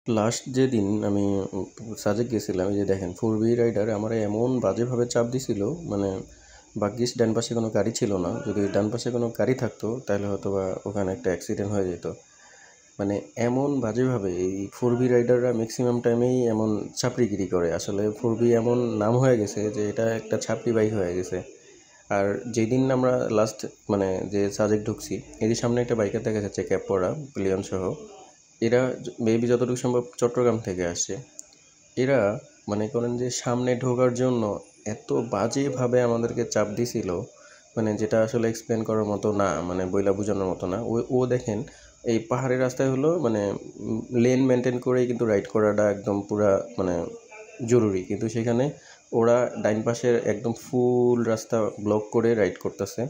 Last যেদিন আমি সাজেক গেছিলাম, এই যে দেখেন 4B রাইডার আমার এমন বাজেভাবে চাপ দিছিল, মানে ভাগ্যিস ডান পাশে কোনো গাড়ি ছিল না। যদি ডান পাশে কোনো গাড়ি থাকতো তাহলে হয়তো বা ওখানে একটা অ্যাক্সিডেন্ট হয়ে যেত। মানে এমন বাজেভাবে এই 4B রাইডাররা ম্যাক্সিমাম টাইমেই এমন ছাপড়িগিরি করে। আসলে 4B এমন নাম হয়ে গেছে যে এটা একটা ছাপড়ি বাইক হয়ে গেছে। আর যেদিন আমরা লাস্ট মানে যে সাজেক ঢুকছি, এরই সামনে একটা বাইকার দেখা যাচ্ছে ক্যাপ পরা, পিলিয়ন সহ। এরা মেবি যতটুকু সম্ভব চট্টগ্রাম থেকে আসছে। এরা মনে করেন যে সামনে ঢোকার জন্য এত বাজেভাবে আমাদেরকে চাপ দিছিল, মানে যেটা আসলে এক্সপ্লেন করার মতো না, মানে বইলা বোঝানোর মতো না। ও দেখেন এই পাহাড়ি রাস্তায় হলো মানে লেন মেনটেন করেই কিন্তু রাইড করাটা একদম পুরা মানে জরুরি, কিন্তু সেখানে ওরা ডাইন পাশের একদম ফুল রাস্তা ব্লক করে রাইড করতেছে,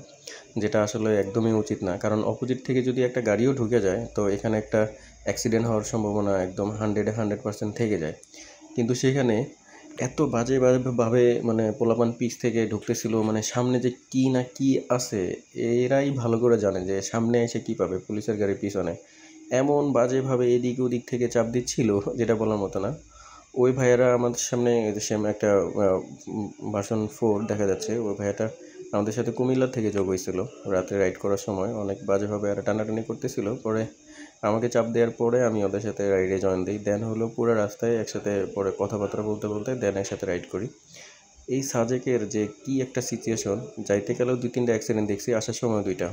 যেটা আসলে একদমই উচিত না। কারণ অপোজিট থেকে যদি একটা গাড়িও ঢুকে যায় তো এখানে একটা অ্যাক্সিডেন্ট হওয়ার সম্ভাবনা একদম 100% থেকে যায়। কিন্তু সেখানে এত বাজেভাবে মানে পোলাপান পিছ থেকে ঢুকতেছিল, মানে সামনে যে কি না কি আছে এরাই ভালো করে জানে যে সামনে এসে কি পাবে পুলিশের গাড়ির পিছনে। এমন বাজেভাবে এদিক ওদিক থেকে চাপ দিচ্ছিল যেটা বলার মতো না। ওই ভাইয়ারা আমাদের সামনে সেম একটা ভার্সন 4 দেখা যাচ্ছে, ওই ভাইয়াটা আমাদের সাথে কুমিল্লা থেকে যোগ হয়েছিল। রাতে রাইড করার সময় অনেক বাজেভাবে আর টানাটানি করতেছিল, পরে আমাকে চাপ দেওয়ার পরে আমি ওদের সাথে রাইডে জয়েন দিই। দেন হলো পুরো রাস্তায় একসাথে পরে কথাবার্তা বলতে বলতে দেন একসাথে রাইড করি। এই সাজেকের যে কি একটা সিচুয়েশন, যাইতে গেলেও 2-3টা অ্যাক্সিডেন্ট দেখছি, আসার সময় 2টা।